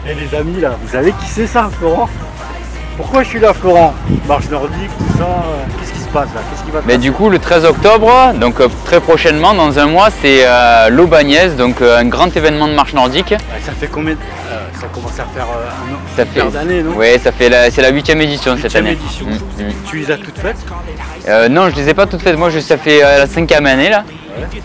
Et les amis là, vous savez qui c'est ça, Florent? Pourquoi je suis là, Florent? Marche nordique, tout ça, qu'est-ce qui se passe là? Qu'est-ce qui va se passer? Du coup, le 13 octobre, donc très prochainement, dans un mois, c'est l'Aubagnès, donc un grand événement de marche nordique. Ça fait combien ça commence à faire un an, Ça fait d'années, non? Oui, c'est la 8e édition cette année. Édition. Tu les as toutes faites? Non, je les ai pas toutes faites. Moi, ça fait la 5e année là.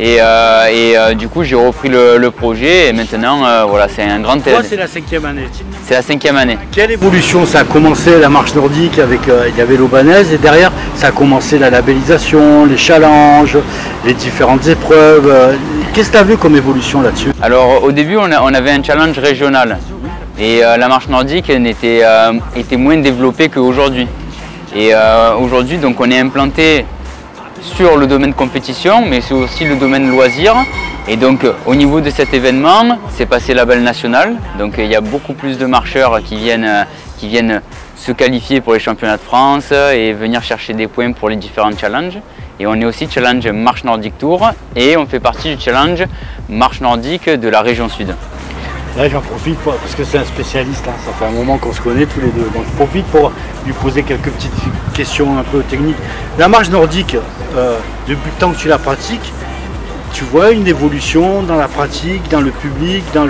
Ouais. Du coup, j'ai repris le projet et maintenant, voilà, c'est un grand événement. Toi, c'est la 5e année. C'est la 5e année. Quelle évolution? Ça a commencé la marche nordique avec, il y avait l'Aubagnès et derrière, ça a commencé la labellisation, les challenges, les différentes épreuves. Qu'est-ce que tu as vu comme évolution là-dessus? Alors, au début, on avait un challenge régional et la marche nordique était moins développée qu'aujourd'hui. Et aujourd'hui, donc, on est implanté sur le domaine compétition, mais c'est aussi le domaine loisir. Et donc au niveau de cet événement, c'est passé label national. Donc il y a beaucoup plus de marcheurs qui viennent se qualifier pour les championnats de France et venir chercher des points pour les différents challenges. Et on est aussi challenge Marche Nordique Tour et on fait partie du challenge Marche Nordique de la région Sud. Là j'en profite parce que c'est un spécialiste, hein. Ça fait un moment qu'on se connaît tous les deux. Donc je profite pour lui poser quelques petites questions un peu techniques. La marche nordique, depuis le temps que tu la pratiques, tu vois une évolution dans la pratique, dans le public, dans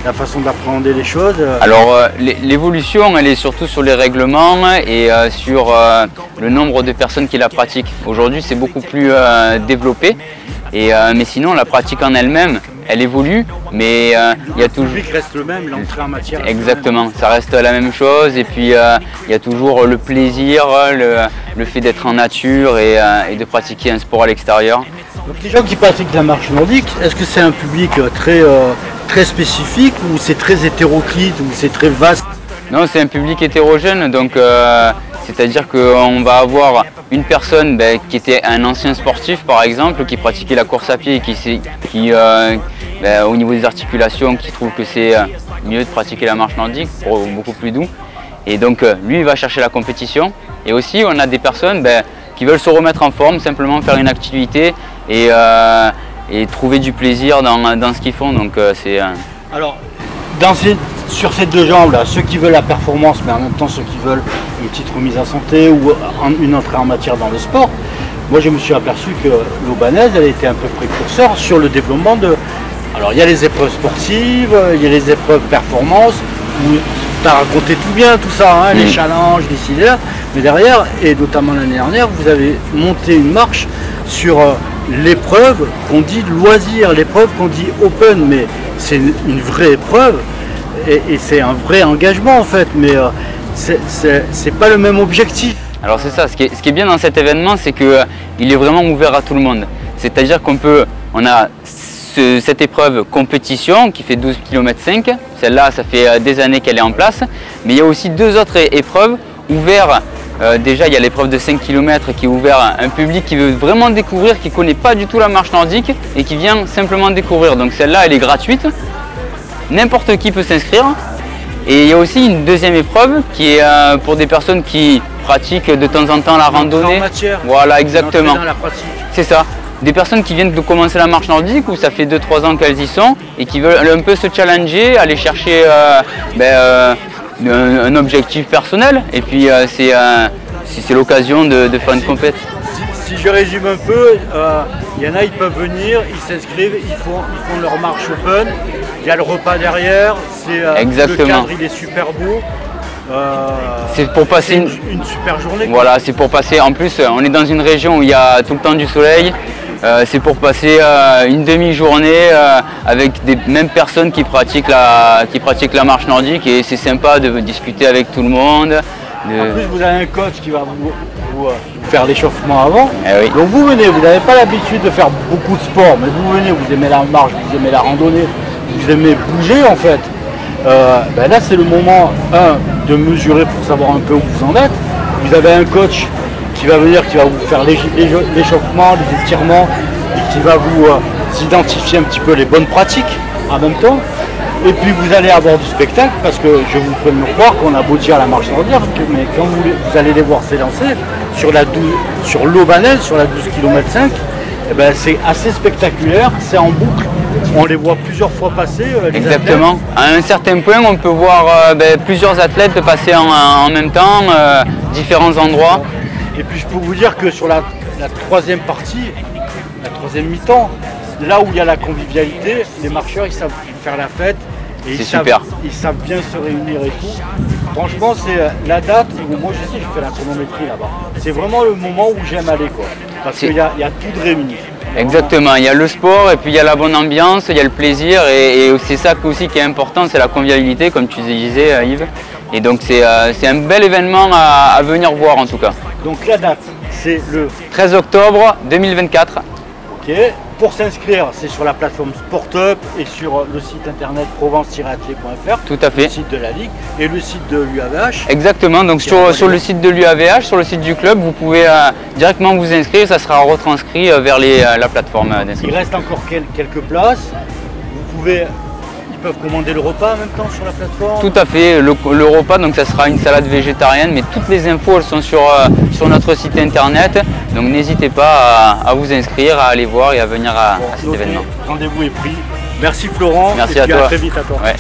la façon d'appréhender les choses? Alors l'évolution, elle est surtout sur les règlements et sur le nombre de personnes qui la pratiquent. Aujourd'hui, c'est beaucoup plus développé. Mais sinon, la pratique en elle-même, elle évolue, mais il y a toujours... Le public reste le même, l'entrée en matière. Exactement, ça reste la même chose. Et puis il y a toujours le plaisir, le fait d'être en nature et de pratiquer un sport à l'extérieur. Donc les gens qui pratiquent la marche nordique, est-ce que c'est un public très spécifique ou c'est très hétéroclite ou c'est très vaste? Non, c'est un public hétérogène, donc c'est-à-dire qu'on va avoir une personne qui était un ancien sportif par exemple, qui pratiquait la course à pied et qui au niveau des articulations, qui trouve que c'est mieux de pratiquer la marche nordique, pour beaucoup plus doux. Et donc lui il va chercher la compétition. Et aussi on a des personnes qui veulent se remettre en forme, simplement faire une activité et trouver du plaisir dans ce qu'ils font. Donc c'est. Alors, sur ces deux jambes là, ceux qui veulent la performance, mais en même temps ceux qui veulent une petite remise en santé ou une entrée en matière dans le sport, moi je me suis aperçu que l'Aubagnès, elle était un peu précurseur sur le développement de. Alors il y a les épreuves sportives, il y a les épreuves performance, où tu as raconté tout bien, tout ça, hein, les challenges, les cinéas, mais derrière, et notamment l'année dernière, vous avez monté une marche sur l'épreuve qu'on dit loisir, l'épreuve qu'on dit open, mais c'est une vraie épreuve et c'est un vrai engagement en fait, mais c'est pas le même objectif. Alors c'est ça, ce qui est bien dans cet événement, c'est qu'il est vraiment ouvert à tout le monde. C'est-à-dire on a cette épreuve compétition qui fait 12 km 5, celle-là ça fait des années qu'elle est en place, mais il y a aussi deux autres épreuves ouvertes. Déjà il y a l'épreuve de 5 km qui est ouverte à un public qui veut vraiment découvrir, qui ne connaît pas du tout la marche nordique et qui vient simplement découvrir. Donc celle-là elle est gratuite, n'importe qui peut s'inscrire. Et il y a aussi une deuxième épreuve qui est pour des personnes qui pratiquent de temps en temps la randonnée. Voilà, exactement. C'est ça. Des personnes qui viennent de commencer la marche nordique, où ça fait 2-3 ans qu'elles y sont, et qui veulent un peu se challenger, aller chercher un objectif personnel. Et puis c'est l'occasion de faire une compétition. Si je résume un peu, il y en a, ils peuvent venir, ils s'inscrivent, ils font leur marche open, il y a le repas derrière, le cadre il est super beau. C'est pour passer une super journée. Voilà, c'est pour passer, en plus on est dans une région où il y a tout le temps du soleil, c'est pour passer une demi-journée avec des mêmes personnes qui pratiquent la marche nordique, et c'est sympa de discuter avec tout le monde. En plus vous avez un coach qui va vous faire l'échauffement avant. Oui. Donc vous venez, vous n'avez pas l'habitude de faire beaucoup de sport, mais vous venez, vous aimez la marche, vous aimez la randonnée, vous aimez bouger en fait. Là c'est le moment de mesurer pour savoir un peu où vous en êtes. Vous avez un coach qui va venir, qui va vous faire l'échauffement, les étirements, et qui va vous identifier un petit peu les bonnes pratiques en même temps. Et puis vous allez à bord du spectacle, parce que je vous fais me croire qu'on a beau dire la marche nordique, mais quand vous allez les voir s'élancer sur l'Aubagnès, sur la 12 km 5, c'est assez spectaculaire, c'est en boucle, On les voit plusieurs fois passer. Les Exactement. athlètes. À un certain point, on peut voir plusieurs athlètes passer en même temps, différents endroits. Et puis je peux vous dire que sur la troisième partie, la troisième mi-temps, là où il y a la convivialité, les marcheurs ils savent faire la fête et ils savent bien se réunir et tout. Franchement, c'est la date où moi je sais, je fais la chronométrie là-bas. C'est vraiment le moment où j'aime aller, quoi. Parce qu'il y a tout de réuni. Exactement, il y a le sport et puis il y a la bonne ambiance, il y a le plaisir et c'est ça aussi qui est important, c'est la convivialité comme tu disais Yves. Et donc c'est un bel événement à venir voir en tout cas. Donc la date, c'est le 13 octobre 2024. Ok. Pour s'inscrire, c'est sur la plateforme SportUp et sur le site internet provence-athlé.fr. Tout à fait. Le site de la Ligue et le site de l'UAVH. Exactement, donc sur le site de l'UAVH, sur le site du club, vous pouvez directement vous inscrire, ça sera retranscrit vers la plateforme d'inscription. Il reste encore quelques places. Ils peuvent commander le repas en même temps sur la plateforme. Tout à fait, le repas, donc ça sera une salade végétarienne, mais toutes les infos elles sont sur notre site internet, donc n'hésitez pas à vous inscrire, à aller voir et à venir à cet événement. Rendez-vous est pris. Merci Florent. Merci et à puis toi. À très vite à toi. Ouais.